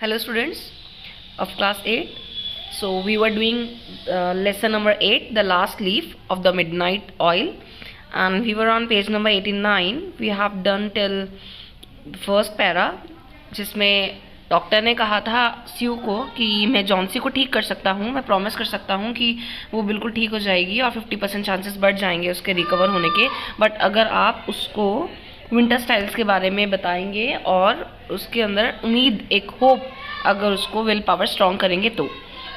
Hello students of class 8. So we were doing lesson number 8, the last leaf of the midnight oil, and we were on page number 89. We have done till first para, जिसमें doctor ने कहा था स्यू को कि मैं Johnsy को ठीक कर सकता हूँ, मैं प्रॉमिस कर सकता हूँ कि वो बिल्कुल ठीक हो जाएगी और 50% चांसेस बढ़ जाएंगे उसके रिकवर होने के, बट अगर आप उसको विंटर स्टाइल्स के बारे में बताएंगे और उसके अंदर उम्मीद, एक होप, अगर उसको विल पावर स्ट्रॉन्ग करेंगे तो.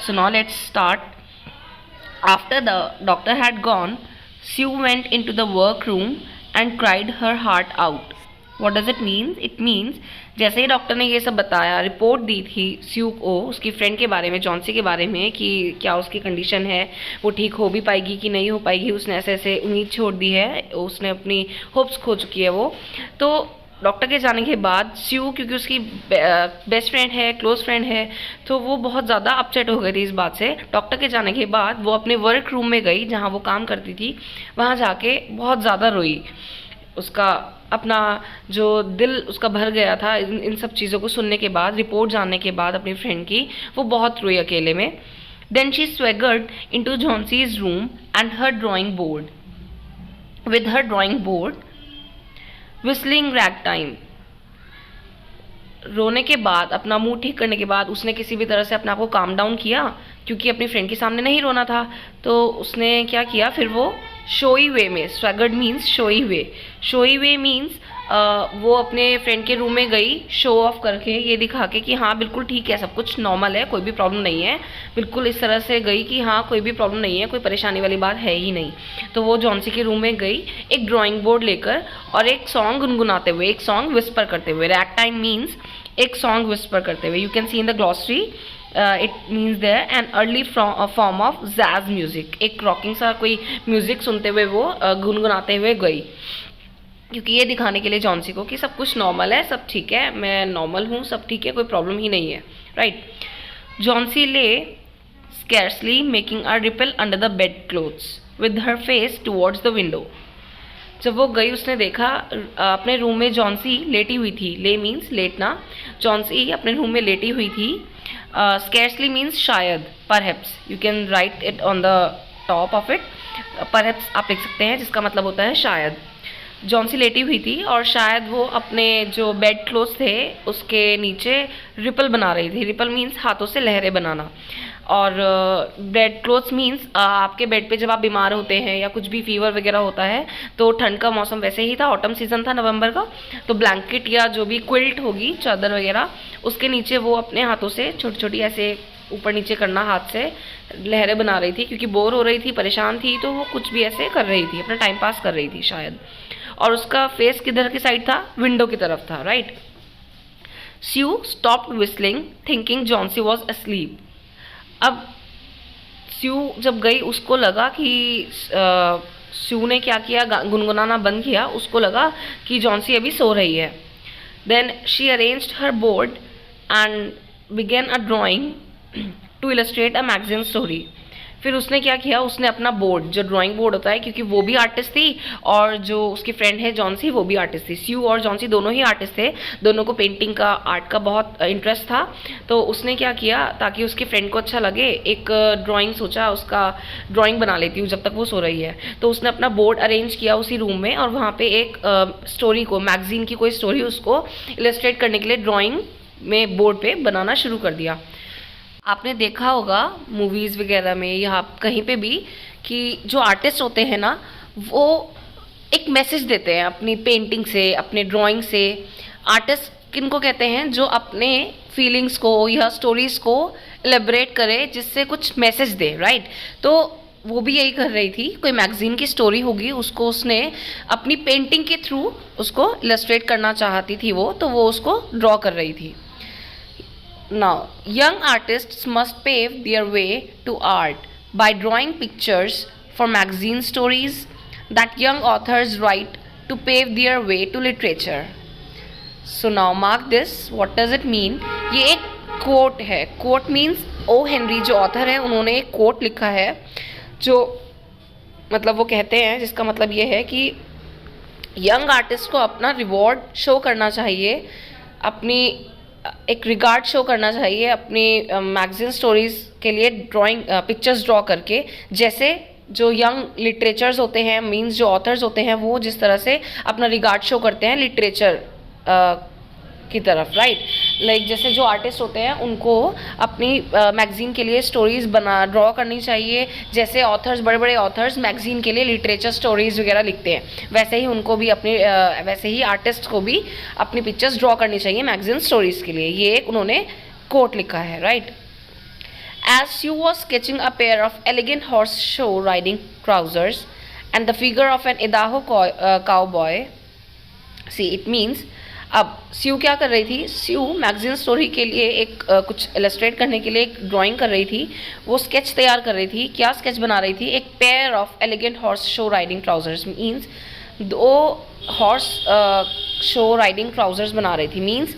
So now let's start. After the doctor had gone, Sue went into the work room and cried her heart out. What does it means? It means जैसे ही डॉक्टर ने ये सब बताया, रिपोर्ट दी थी स्यू को उसकी फ्रेंड के बारे में, जॉन्सी के बारे में, कि क्या उसकी कंडीशन है, वो ठीक हो भी पाएगी कि नहीं हो पाएगी, उसने ऐसे ऐसे उम्मीद छोड़ दी है, उसने अपनी होप्स खो चुकी है वो. तो डॉक्टर के जाने के बाद स्यू, क्योंकि उसकी बेस्ट फ्रेंड है, क्लोज फ्रेंड है, तो वो बहुत ज़्यादा अपसेट हो गई थी इस बात से. डॉक्टर के जाने के बाद वो अपने वर्क रूम में गई जहाँ वो काम करती थी, वहाँ जाके बहुत ज़्यादा रोई. उसका अपना जो दिल उसका भर गया था इन सब चीज़ों को सुनने के बाद, रिपोर्ट जानने के बाद अपनी फ्रेंड की, वो बहुत रोई अकेले में. Then she swaggered into Johnson's room and her drawing board. With her drawing board, whistling ragtime. रोने के बाद, अपना मूड ठीक करने के बाद, उसने किसी भी तरह से अपने आप को काम डाउन किया, क्योंकि अपनी फ्रेंड के सामने नहीं रोना था. तो उसने क्या किया, फिर वो शोई वे में, स्वैगर्ड मीन्स शोई वे, शोई वे मीन्स वो अपने फ्रेंड के रूम में गई शो ऑफ करके, ये दिखा के कि हाँ बिल्कुल ठीक है, सब कुछ नॉर्मल है, कोई भी प्रॉब्लम नहीं है. बिल्कुल इस तरह से गई कि हाँ कोई भी प्रॉब्लम नहीं है, कोई परेशानी वाली बात है ही नहीं. तो वो जॉन्सी के रूम में गई एक ड्राइंग बोर्ड लेकर और एक सॉन्ग गुनगुनाते हुए, एक सॉन्ग विस्पर करते हुए. रैग टाइम मीन्स एक सॉन्ग विस्पर करते हुए. You can see in the glossary, it means there an early form of jazz music. एक रॉकिंग सा कोई म्यूजिक सुनते हुए वो गुनगुनाते हुए गई, क्योंकि ये दिखाने के लिए जॉन्सी को कि सब कुछ नॉर्मल है, सब ठीक है, मैं नॉर्मल हूँ, सब ठीक है, कोई प्रॉब्लम ही नहीं है. राइट. जॉन्सी ले scarcely making a ripple under the bed clothes with her face towards the window. जब वो गई उसने देखा अपने रूम में जॉन्सी लेटी हुई थी. ले मीन्स लेटना. जॉन्सी अपने रूम में लेटी हुई थी. स्कैर्सली मीन्स शायद, perhaps, you can write it on the top of it. Perhaps आप लिख सकते हैं, जिसका मतलब होता है शायद. जॉन्सी लेटी हुई थी और शायद वो अपने जो बेड क्लोथ्स थे उसके नीचे रिपल बना रही थी. रिपल मीन्स हाथों से लहरें बनाना. और बेड क्लोथ्स मीन्स आपके बेड पे जब आप बीमार होते हैं या कुछ भी फीवर वगैरह होता है, तो ठंड का मौसम वैसे ही था, ऑटम सीजन था नवंबर का, तो ब्लैंकेट या जो भी क्विल्ट होगी, चादर वगैरह, उसके नीचे वो अपने हाथों से छोटी छोटी ऐसे ऊपर नीचे करना, हाथ से लहरें बना रही थी, क्योंकि बोर हो रही थी, परेशान थी, तो वो कुछ भी ऐसे कर रही थी, अपना टाइम पास कर रही थी शायद. और उसका फेस किधर की साइड था? विंडो की तरफ था. Right. Sue stopped whistling thinking Johnsy was asleep. अब स्यू जब गई, उसको लगा कि स्यू ने क्या किया, गुनगुनाना बंद किया, उसको लगा कि जॉन्सी अभी सो रही है. Then she arranged her board and began a drawing to illustrate a magazine story. फिर उसने क्या किया, उसने अपना बोर्ड, जो ड्राइंग बोर्ड होता है, क्योंकि वो भी आर्टिस्ट थी और जो उसकी फ्रेंड है जॉन्सी, वो भी आर्टिस्ट थी. स्यू और जॉन्सी दोनों ही आर्टिस्ट थे, दोनों को पेंटिंग का, आर्ट का बहुत इंटरेस्ट था. तो उसने क्या किया, ताकि उसकी फ्रेंड को अच्छा लगे, एक ड्राइंग सोचा, उसका ड्राइंग बना लेती हूँ जब तक वो सो रही है. तो उसने अपना बोर्ड अरेंज किया उसी रूम में और वहाँ पे एक स्टोरी को, मैगजीन की कोई स्टोरी, उसको इलस्ट्रेट करने के लिए ड्राइंग में बोर्ड पे बनाना शुरू कर दिया. आपने देखा होगा मूवीज़ वगैरह में या कहीं पे भी कि जो आर्टिस्ट होते हैं ना, वो एक मैसेज देते हैं अपनी पेंटिंग से, अपने ड्राइंग से. आर्टिस्ट किनको कहते हैं? जो अपने फीलिंग्स को या स्टोरीज़ को एलेबरेट करे, जिससे कुछ मैसेज दे. राइट. तो वो भी यही कर रही थी, कोई मैगजीन की स्टोरी होगी, उसको उसने अपनी पेंटिंग के थ्रू उसको इलस्ट्रेट करना चाहती थी वो, तो वो उसको ड्रॉ कर रही थी. Now, young artists must pave their way to art by drawing pictures for magazine stories that young authors write to pave their way to literature. So now mark this. What does it mean? ये एक quote है. Quote means O Henry जो author है, उन्होंने एक coat लिखा है, जो मतलब वो कहते हैं, जिसका मतलब ये है कि यंग आर्टिस्ट को अपना रिवॉर्ड शो करना चाहिए अपनी एक रिगार्ड शो करना चाहिए अपनी मैगजीन स्टोरीज के लिए, ड्राइंग पिक्चर्स ड्रॉ करके, जैसे जो यंग लिटरेचर्स होते हैं, मीन्स जो ऑथर्स होते हैं, वो जिस तरह से अपना रिगार्ड शो करते हैं लिटरेचर की तरफ, राइट। लाइक जैसे जो आर्टिस्ट होते हैं उनको अपनी मैगजीन के लिए स्टोरीज ड्रॉ करनी चाहिए, जैसे ऑथर्स, बड़े बड़े ऑथर्स मैगजीन के लिए लिटरेचर स्टोरीज वगैरह लिखते हैं, वैसे ही उनको भी अपनी वैसे ही आर्टिस्ट को भी अपनी पिक्चर्स ड्रॉ करनी चाहिए मैगजीन स्टोरीज के लिए। ये एक उन्होंने कोट लिखा है, right. As Sue was sketching a pair of elegant horse show riding trousers and the figure of an Idaho cowboy, see it means, अब स्यू क्या कर रही थी, स्यू मैगजीन स्टोरी के लिए एक कुछ इलस्ट्रेट करने के लिए एक ड्राइंग कर रही थी, वो स्केच तैयार कर रही थी। क्या स्केच बना रही थी, एक pair of elegant horseshow riding trousers, means 2 horse show riding trousers बना रही थी, मीन्स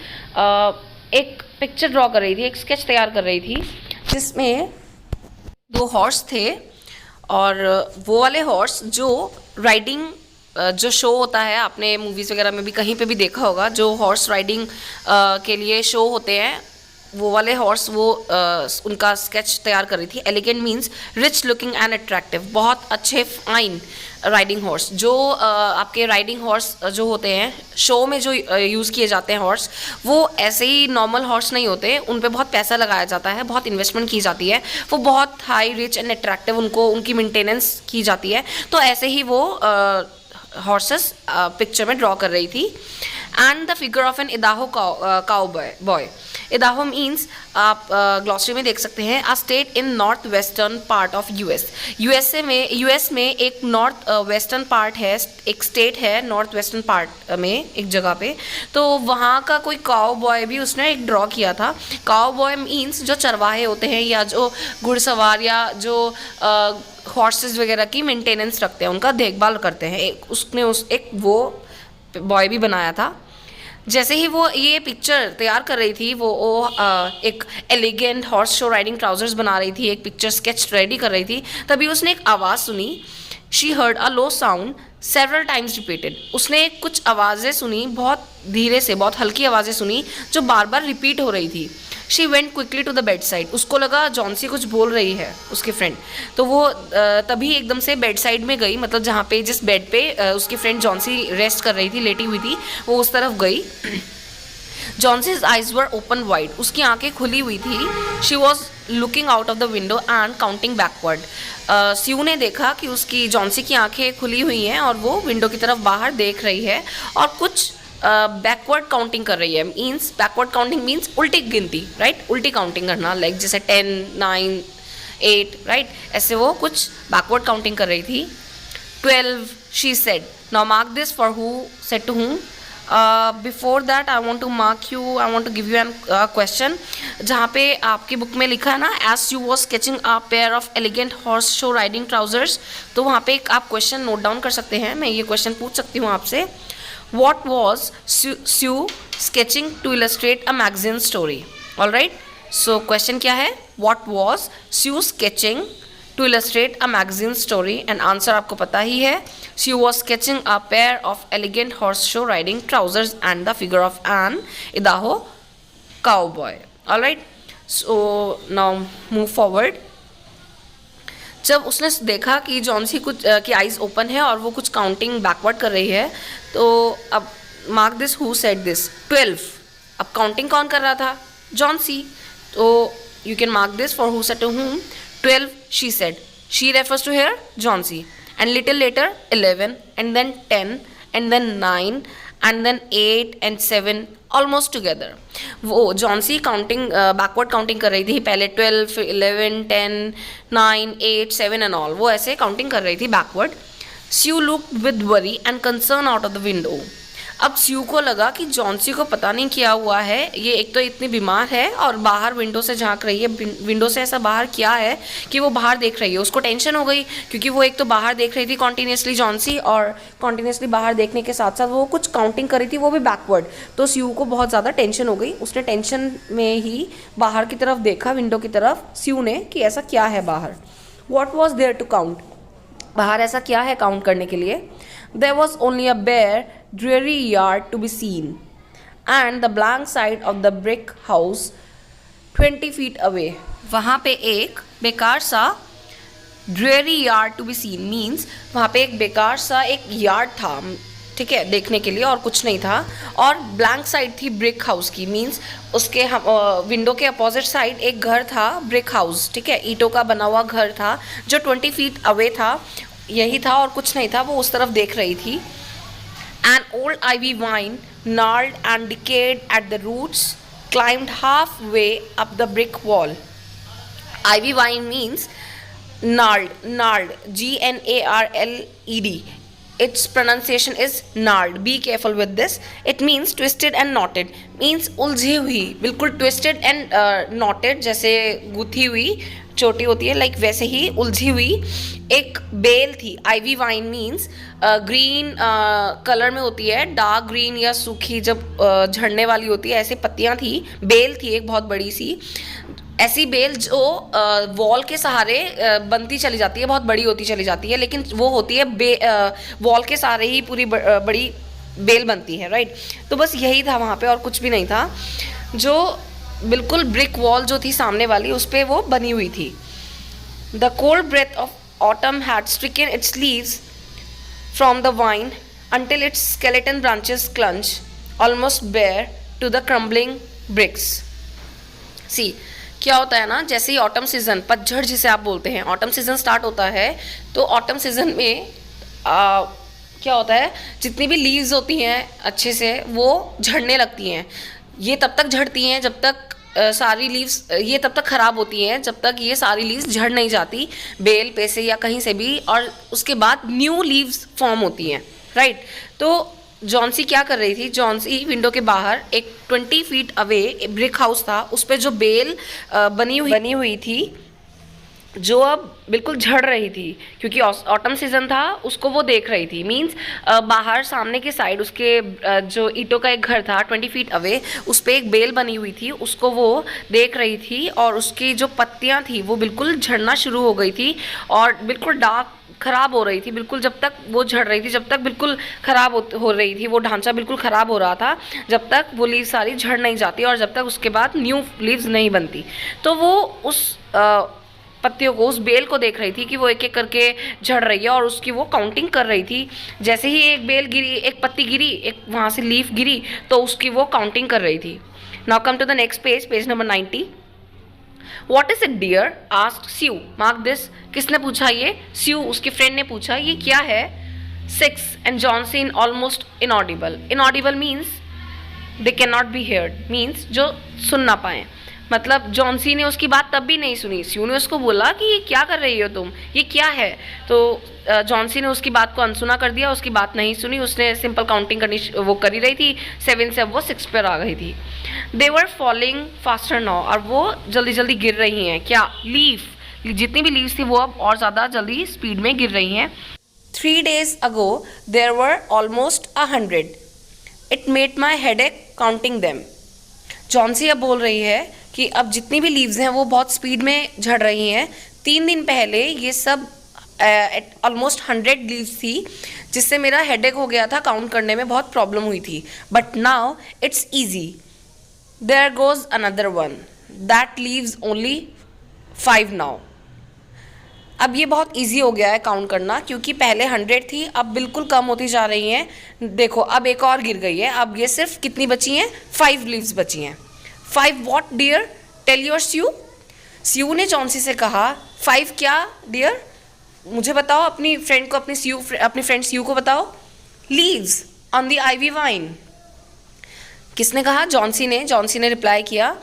एक पिक्चर ड्रॉ कर रही थी, एक स्केच तैयार कर रही थी जिसमें 2 हॉर्स थे, और वो वाले हॉर्स जो राइडिंग जो शो होता है, आपने मूवीज़ वगैरह में भी कहीं पे भी देखा होगा, जो हॉर्स राइडिंग के लिए शो होते हैं, वो वाले हॉर्स, वो उनका स्केच तैयार कर रही थी। Elegant means rich looking and attractive, बहुत अच्छे फाइन राइडिंग हॉर्स। जो आपके राइडिंग हॉर्स जो होते हैं शो में जो यूज़ किए जाते हैं हॉर्स, वो ऐसे ही नॉर्मल हॉर्स नहीं होते, उन पे बहुत पैसा लगाया जाता है, बहुत इन्वेस्टमेंट की जाती है, वो बहुत हाई रिच एंड अट्रैक्टिव, उनको उनकी मेंटेनेंस की जाती है। तो ऐसे ही वो हॉर्सेस पिक्चर में ड्रॉ कर रही थी। And the figure of an Idaho cowboy, Idaho means आप ग्लॉसरी में देख सकते हैं, a state in north western part of US में एक नॉर्थ वेस्टर्न पार्ट है, एक स्टेट है नॉर्थ वेस्टर्न पार्ट में एक जगह पे, तो वहाँ का कोई काउ बॉय भी उसने एक ड्रॉ किया था। काउ बॉय मीन्स जो चरवाहे होते हैं या जो घुड़सवार या जो हॉर्सेस वगैरह की मेंटेनेंस रखते हैं, उनका देखभाल करते हैं, उसने एक वो बॉय भी बनाया था। जैसे ही वो ये पिक्चर तैयार कर रही थी, वो एक elegant horseshow riding trousers बना रही थी, एक पिक्चर स्केच रेडी कर रही थी, तभी उसने एक आवाज़ सुनी। She heard a low sound several times repeated, उसने कुछ आवाज़ें सुनी, बहुत धीरे से, बहुत हल्की आवाज़ें सुनी जो बार बार रिपीट हो रही थी। She went quickly to the bedside, उसको लगा जॉन्सी कुछ बोल रही है, उसके फ्रेंड, तो वो तभी एकदम से बेड साइड में गई, मतलब जहाँ पे जिस बेड पे उसकी फ्रेंड जॉन्सी रेस्ट कर रही थी, लेटी हुई थी, वो उस तरफ गई। Johnsy's eyes were open wide, उसकी आंखें खुली हुई थी। She was looking out of the window and counting backward, Sue ने देखा कि उसकी जॉन्सी की आंखें खुली हुई हैं और वो विंडो की तरफ बाहर देख रही है और कुछ बैकवर्ड काउंटिंग कर रही है। मीन्स बैकवर्ड काउंटिंग मीन्स उल्टी गिनती, राइट, उल्टी काउंटिंग करना, लाइक जैसे 10, 9, 8, राइट, ऐसे वो कुछ बैकवर्ड काउंटिंग कर रही थी। 12 she said, now mark this for who said to whom. Before that I want to mark you, I want to give you an question, जहाँ पे आपकी बुक में लिखा है ना, as you was sketching a pair of elegant horseshow riding trousers, तो वहाँ पे एक आप क्वेश्चन नोट डाउन कर सकते हैं। मैं ये क्वेश्चन पूछ सकती हूँ आपसे, what was Sue sketching to illustrate a magazine story? All right, so question क्या है, what was Sue sketching to illustrate a magazine story? and answer आपको पता ही है, Sue was sketching a pair of elegant horse show riding trousers and the figure of an Idaho cowboy. All right, so now move forward. जब उसने देखा कि Johnsy कुछ की eyes open है और वो कुछ काउंटिंग बैकवर्ड कर रही है, तो अब mark this, who said this, 12, अब काउंटिंग कौन कर रहा था, जॉन्सी, तो you can mark this for who said to whom. 12 she said, she refers to here Johnsy, and little later 11 and then 10 and then 9 and then 8 and 7 almost together. वो Johnsy counting backward counting कर रही थी, पहले 12, 11, 10, 9, 8, 7 and all, वो ऐसे counting कर रही थी backward. Sue looked with worry and concern out of the window, अब स्यू को लगा कि जॉन्सी को पता नहीं क्या हुआ है, ये एक तो इतनी बीमार है और बाहर विंडो से झांक रही है, विंडो से ऐसा बाहर क्या है कि वो बाहर देख रही है। उसको टेंशन हो गई क्योंकि वो एक तो बाहर देख रही थी कॉन्टीन्यूसली जॉन्सी, और कॉन्टीन्यूसली बाहर देखने के साथ साथ वो कुछ काउंटिंग कर रही थी, वो भी बैकवर्ड, तो स्यू को बहुत ज़्यादा टेंशन हो गई। उसने टेंशन में ही बाहर की तरफ देखा, विंडो की तरफ, स्यू ने, कि ऐसा क्या है बाहर। What was there to count, बाहर ऐसा क्या है काउंट करने के लिए। There was only a bare dreary yard to be seen, and the blank side of the brick house 20 feet away. वहाँ पे एक बेकार सा dreary yard to be seen means वहाँ पे एक बेकार सा एक यार्ड था, ठीक है, देखने के लिए, और कुछ नहीं था। और ब्लैंक साइड थी ब्रिक हाउस की, मीन्स उसके विंडो के अपोजिट साइड एक घर था, ब्रिक हाउस, ठीक है, ईंटों का बना हुआ घर था जो 20 feet अवे था। यही था और कुछ नहीं था, वो उस तरफ देख रही थी। An old ivy vine, gnarled and decayed at the roots, climbed halfway up the brick wall. Ivy vine means gnarled, Gnarled. Its pronunciation is gnarled. Be careful with this. It means twisted and knotted. Means उलझी हुई, बिल्कुल twisted and knotted, जैसे गुथी हुई छोटी होती है, like वैसे ही उलझी हुई एक बेल थी। Ivy wine means green colour में होती है, डार्क ग्रीन या सूखी जब झड़ने वाली होती है, ऐसे पत्तियां थी। बेल थी एक बहुत बड़ी सी ऐसी बेल जो वॉल के सहारे बनती चली जाती है, बहुत बड़ी होती चली जाती है, लेकिन वो होती है वॉल के सहारे ही पूरी बड़ी बेल बनती है, राइट। तो बस यही था वहाँ पे और कुछ भी नहीं था। जो बिल्कुल ब्रिक वॉल जो थी सामने वाली, उस पर वो बनी हुई थी। The cold breath of autumn had stricken its leaves from the vine until its skeleton branches clung almost bare to the crumbling bricks. See, क्या होता है ना, जैसे ही ऑटम सीजन, पतझड़ जिसे आप बोलते हैं, ऑटम सीजन स्टार्ट होता है तो ऑटम सीजन में क्या होता है, जितनी भी लीव्स होती हैं अच्छे से वो झड़ने लगती हैं। ये तब तक झड़ती हैं जब तक सारी लीव्स, ये तब तक ख़राब होती हैं जब तक ये सारी लीव्स झड़ नहीं जाती बेल पे से या कहीं से भी, और उसके बाद न्यू लीव्स फॉर्म होती हैं, राइट। तो जॉन्सी क्या कर रही थी, जॉन्सी विंडो के बाहर एक 20 feet अवे ब्रिक हाउस था, उस पर जो बेल बनी हुई थी जो अब बिल्कुल झड़ रही थी, क्योंकि ऑटम सीजन था, उसको वो देख रही थी। मींस बाहर सामने के साइड उसके जो ईंटों का एक घर था 20 feet अवे, उस पर एक बेल बनी हुई थी, उसको वो देख रही थी, और उसकी जो पत्तियां थी वो बिल्कुल झड़ना शुरू हो गई थी और बिल्कुल डार्क ख़राब हो रही थी। बिल्कुल जब तक वो झड़ रही थी, जब तक बिल्कुल ख़राब हो रही थी, वो ढांचा बिल्कुल ख़राब हो रहा था, जब तक वो लीव्स सारी झड़ नहीं जाती और जब तक उसके बाद न्यू लीव्स नहीं बनती। तो वो उस पत्तियों को, उस बेल को देख रही थी कि वो एक एक करके झड़ रही है और उसकी वो काउंटिंग कर रही थी। जैसे ही एक बेल गिरी, एक पत्ती गिरी, एक वहाँ से लीफ गिरी, तो उसकी वो काउंटिंग कर रही थी। Now come to the next page, page number 90। What is it dear? asked Sue. Mark this. किसने पूछा ये? Sue, उसकी फ्रेंड ने पूछा, ये क्या है? 6 and Johnson almost inaudible. Inaudible means they cannot be heard. Means जो सुन ना पाए। मतलब जॉन्सी ने उसकी बात तब भी नहीं सुनी। स्यू ने उसको बोला कि ये क्या कर रही हो तुम, ये क्या है? तो जॉन्सी ने उसकी बात को अनसुना कर दिया, उसकी बात नहीं सुनी। उसने सिंपल काउंटिंग करनी वो करी रही थी, 7 से अब वो 6 पर आ गई थी। दे वर फॉलिंग फास्टर नाउ, और वो जल्दी जल्दी गिर रही हैं। क्या? लीफ, जितनी भी लीव्स थी वो अब और ज़्यादा जल्दी स्पीड में गिर रही हैं। 3 days ago there were almost 100. It made my headache counting them. Johnsy अब बोल रही है कि अब जितनी भी लीव्स हैं वो बहुत स्पीड में झड़ रही हैं। 3 दिन पहले ये सब ऑलमोस्ट 100 लीव्स थी, जिससे मेरा हेडेक हो गया था, काउंट करने में बहुत प्रॉब्लम हुई थी। But now it's easy. There goes another one that leaves only 5 now. अब ये बहुत इजी हो गया है काउंट करना, क्योंकि पहले 100 थी, अब बिल्कुल कम होती जा रही हैं। देखो अब एक और गिर गई है, अब ये सिर्फ कितनी बची हैं? 5 लीव्स बची हैं। 5 व्हाट डियर? टेल योर स्यू। स्यू ने जॉन्सी से कहा 5 क्या डियर? मुझे बताओ, अपनी फ्रेंड को, अपनी फ्रेंड स्यू को बताओ। Leaves on the ivy wine. किसने कहा? जॉन्सी ने रिप्लाई किया,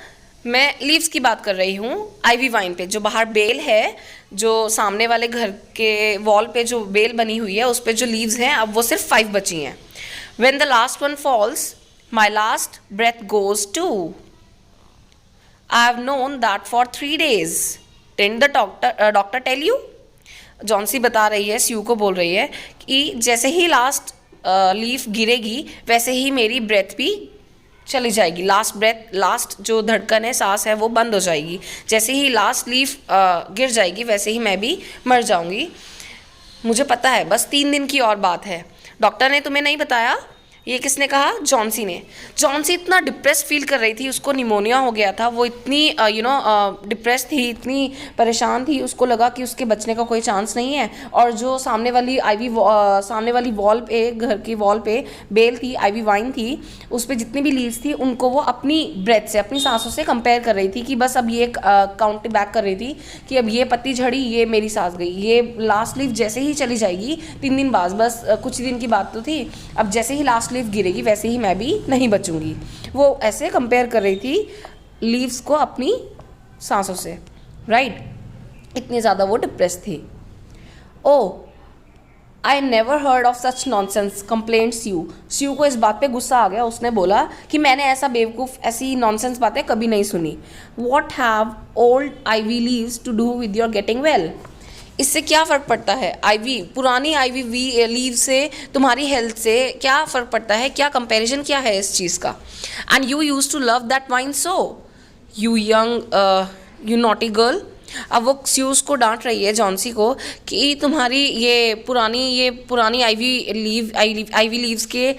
मैं लीव्स की बात कर रही हूँ आइवी वाइन पे। जो बाहर बेल है, जो सामने वाले घर के वॉल पे जो बेल बनी हुई है, उस पे जो लीव्स हैं अब वो सिर्फ 5 बची हैं। When the last one falls, my last breath goes too. I have known that for 3 days. Didn't the doctor tell you? Johnsy बता रही है, स्यू को बोल रही है कि जैसे ही लास्ट लीफ गिरेगी वैसे ही मेरी ब्रेथ भी चली जाएगी। लास्ट जो धड़कन है, सांस है, वो बंद हो जाएगी। जैसे ही लास्ट लीफ गिर जाएगी वैसे ही मैं भी मर जाऊंगी। मुझे पता है, बस 3 दिन की और बात है। डॉक्टर ने तुम्हें नहीं बताया? ये किसने कहा? जॉन्सी ने। जॉन्सी इतना डिप्रेस फील कर रही थी, उसको निमोनिया हो गया था, वो इतनी डिप्रेस थी, इतनी परेशान थी, उसको लगा कि उसके बचने का कोई चांस नहीं है। और जो सामने वाली वॉल पे, घर की वॉल पे बेल थी, आईवी वाइन थी, उस पर जितनी भी लीव्स थी उनको वो अपनी ब्रेथ से, अपनी सांसों से कंपेयर कर रही थी कि बस अब ये काउंट बैक कर रही थी कि अब ये पत्ती झड़ी, ये मेरी सांस गई, ये लास्ट लीव जैसे ही चली जाएगी 3 दिन बाद, बस कुछ दिन की बात तो थी, अब जैसे ही लास्ट लीफ गिरेगी वैसे ही मैं भी नहीं बचूंगी। वो ऐसे कंपेयर कर रही थी लीव्स को अपनी सांसों से, राइट? इतनी ज़्यादा वो डिप्रेस थी। Oh I never heard of such nonsense complaint Sue को इस बात पे गुस्सा आ गया। उसने बोला कि मैंने ऐसा बेवकूफ़, ऐसी नॉनसेंस बातें कभी नहीं सुनी। What have old ivy leaves to do with your getting well? इससे क्या फ़र्क पड़ता है? आईवी, पुरानी आईवी लीव से तुम्हारी हेल्थ से क्या फ़र्क पड़ता है? क्या कंपैरिजन क्या है इस चीज़ का? And you used to love that vine so you young you naughty girl. अब वो स्यूज को डांट रही है, जॉन्सी को, कि तुम्हारी ये पुरानी आईवी लीव्स के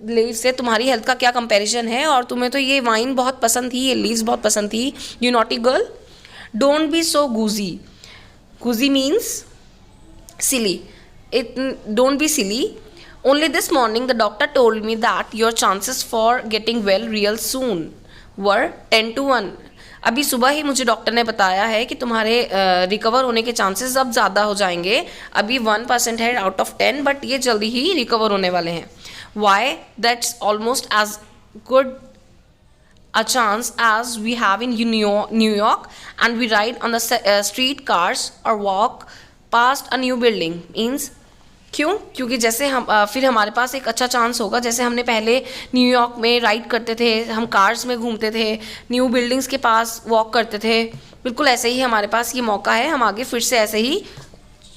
लीव से तुम्हारी हेल्थ का क्या कंपैरिजन है, और तुम्हें तो ये वाइन बहुत पसंद थी, ये लीव्स बहुत पसंद थी। You naughty girl, don't be so goosey. Goozy means silly. Don't be silly. Only this morning the doctor told me that your chances for getting well real soon were 10 to 1. अभी सुबह ही मुझे doctor ने बताया है कि तुम्हारे recover होने के चांसेस अब ज़्यादा हो जाएंगे। अभी 1% है आउट ऑफ 10, बट ये जल्दी ही रिकवर होने वाले हैं। Why? That's almost as good a chance as we have in New York, and we ride on the street cars or walk past a new building. Means क्यों? क्योंकि जैसे हम फिर हमारे पास एक अच्छा चांस होगा, जैसे हमने पहले न्यूयॉर्क में राइड करते थे, हम कार्स में घूमते थे, न्यू बिल्डिंग्स के पास वॉक करते थे, बिल्कुल ऐसे ही हमारे पास ये मौका है, हम आगे फिर से ऐसे ही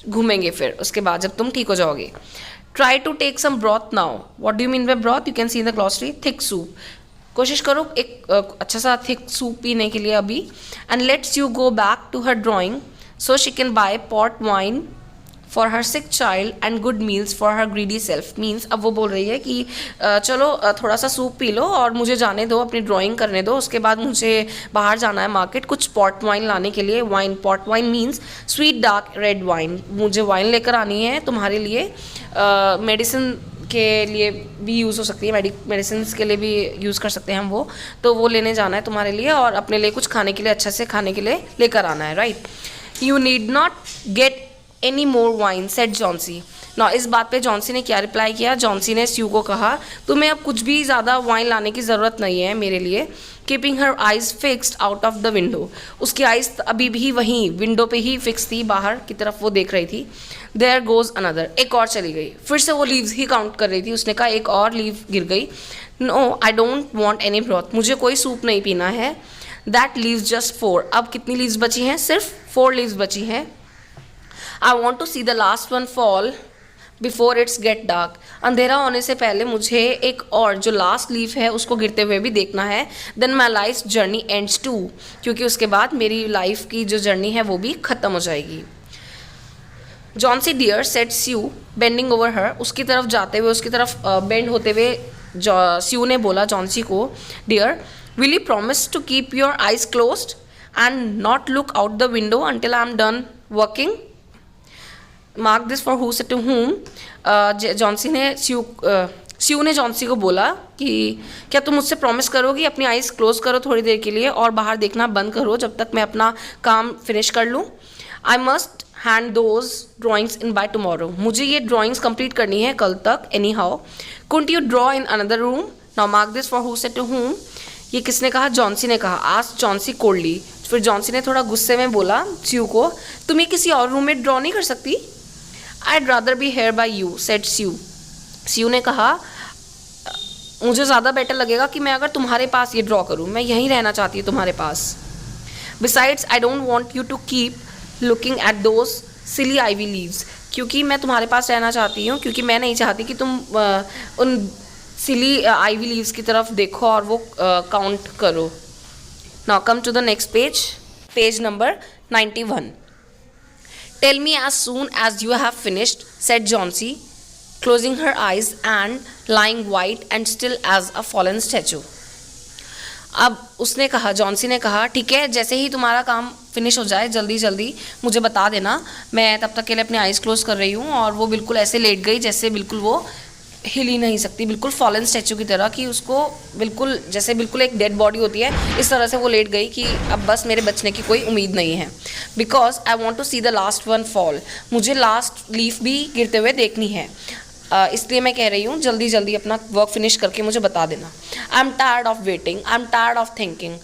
घूमेंगे फिर उसके बाद जब तुम ठीक हो जाओगे। Try to take some broth now. What do you mean by broth? You can see in the glossary, thick soup. कोशिश करो एक अच्छा सा थिक सूप पीने के लिए अभी। And let's you go back to her drawing so she can buy port wine for her sick child and good meals for her greedy self. Means अब वो बोल रही है कि चलो थोड़ा सा सूप पी लो और मुझे जाने दो, अपनी ड्राइंग करने दो, उसके बाद मुझे बाहर जाना है मार्केट कुछ पॉट वाइन लाने के लिए। Wine, pot wine means sweet dark red wine. मुझे वाइन लेकर आनी है तुम्हारे लिए, मेडिसिन के लिए भी यूज़ हो सकती है, मेडिसिन के लिए भी यूज़ कर सकते हैं हम वो, तो वो लेने जाना है तुम्हारे लिए, और अपने लिए कुछ खाने के लिए, अच्छा से खाने के लिए लेकर आना है, right? You need not get any more wine said Johnsy. ना इस बात पे जॉन्सी ने क्या रिप्लाई किया? जॉन्सी ने स्यू को कहा, तुम्हें अब कुछ भी ज़्यादा वाइन लाने की ज़रूरत नहीं है मेरे लिए। Keeping her eyes fixed out of the window. उसकी आइज अभी भी वहीं विंडो पे ही फिक्स थी, बाहर की तरफ वो देख रही थी। देयर गोज अनदर, एक और चली गई। फिर से वो लीव्स ही काउंट कर रही थी, उसने कहा एक और लीव गिर गई। No I don't want any broth, मुझे कोई सूप नहीं पीना है। दैट लीव्स जस्ट 4, अब कितनी लीव्स बची हैं? सिर्फ 4 लीव्स बची हैं। I want to see the last one fall before it's get dark. अंधेरा होने से पहले मुझे एक और जो लास्ट लीफ है उसको गिरते हुए भी देखना है। Then my life journey ends too, क्योंकि उसके बाद मेरी लाइफ की जो जर्नी है वो भी ख़त्म हो जाएगी। जॉन्सी डियर सेड स्यू बेंडिंग ओवर हर, उसकी तरफ जाते हुए, उसकी तरफ बेंड होते हुए स्यू ने बोला जॉन्सी को, dear will you promise to keep your eyes closed and not look out the window until I am done working. Mark this for who said to whom. Johnsy ने स्यू ने जॉन्सी को बोला कि क्या तुम मुझसे प्रॉमिस करोगी, अपनी आइज़ क्लोज करो थोड़ी देर के लिए और बाहर देखना बंद करो जब तक मैं अपना काम फिनिश कर लूँ। I must hand those drawings in by tomorrow, मुझे ये ड्राइंग्स कंप्लीट करनी है कल तक। Anyhow couldn't you draw in another room? Now mark this for who said to whom. ये किसने कहा? जॉन्सी ने कहा। आज जॉन्सी कोल्डली, फिर जॉन्सी ने थोड़ा गुस्से में बोला स्यू को, तुम ये किसी और रूम में ड्रॉ नहीं कर सकती? I'd rather be here by you, said Sue. स्यू ने कहा मुझे ज़्यादा बेटर लगेगा कि मैं अगर तुम्हारे पास ये ड्रॉ करूँ, मैं यहीं रहना चाहती हूँ तुम्हारे पास। Besides, I don't want you to keep looking at those silly ivy leaves. क्योंकि मैं तुम्हारे पास रहना चाहती हूँ, क्योंकि मैं नहीं चाहती कि तुम उन सिली आईवी लीव्स की तरफ देखो और वो काउंट करो। Now come to the next page, page number 91. Tell me as soon as you have finished, said Jauncey. closing her eyes and lying white and still as a fallen statue. अब उसने कहा, Johnsy ने कहा, ठीक है, जैसे ही तुम्हारा काम फिनिश हो जाए जल्दी जल्दी मुझे बता देना, मैं तब तक के लिए अपनी आइज़ क्लोज कर रही हूँ। और वो बिल्कुल ऐसे लेट गई जैसे बिल्कुल वो हिल ही नहीं सकती, बिल्कुल फॉलन स्टैचू की तरह, कि उसको बिल्कुल जैसे बिल्कुल एक डेड बॉडी होती है, इस तरह से वो लेट गई कि अब बस मेरे बचने की कोई उम्मीद नहीं है। Because I want to see the last one fall, मुझे लास्ट लीफ भी गिरते हुए देखनी है, इसलिए मैं कह रही हूँ जल्दी जल्दी अपना वर्क फिनिश करके मुझे बता देना। I am tired of waiting, I am tired of thinking,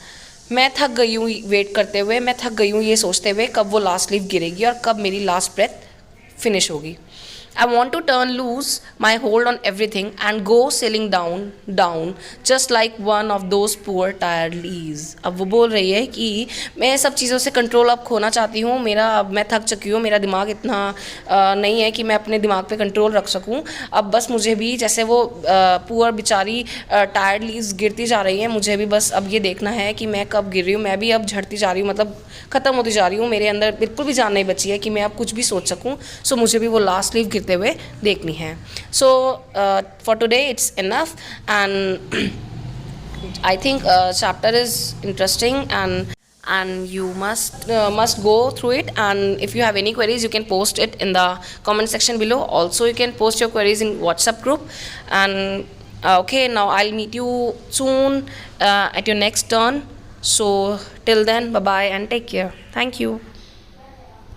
मैं थक गई हूँ वेट करते हुए, मैं थक गई हूँ ये सोचते हुए कब वो लास्ट लीफ गिरेगी और कब मेरी लास्ट ब्रेथ फिनिश होगी। I want to turn loose my hold on everything and go sailing down just like one of those poor tired leaves। अब वो बोल रही है कि मैं सब चीज़ों से कंट्रोल अब खोना चाहती हूँ, मैं थक चुकी हूँ, मेरा दिमाग इतना नहीं है कि मैं अपने दिमाग पे कंट्रोल रख सकूँ। अब बस मुझे भी जैसे वो पुअर बेचारी टायर्ड लीव्स गिरती जा रही हैं, मुझे भी बस अब ये देखना है कि मैं कब गिर रही हूँ, मैं भी अब झड़ती जा रही हूँ, मतलब ख़त्म होती जा रही हूँ, मेरे अंदर बिल्कुल भी जान नहीं बची है कि मैं अब कुछ भी सोच सकूँ। सो मुझे भी वो लास्ट लीव गिरते हुए देखनी है। So for today it's enough and I think chapter is interesting and you must go through it, and if you have any queries you can post it in the comment section below. Also you can post your queries in WhatsApp group, and okay, now I'll meet you soon at your next turn. So till then, bye bye and take care. Thank you.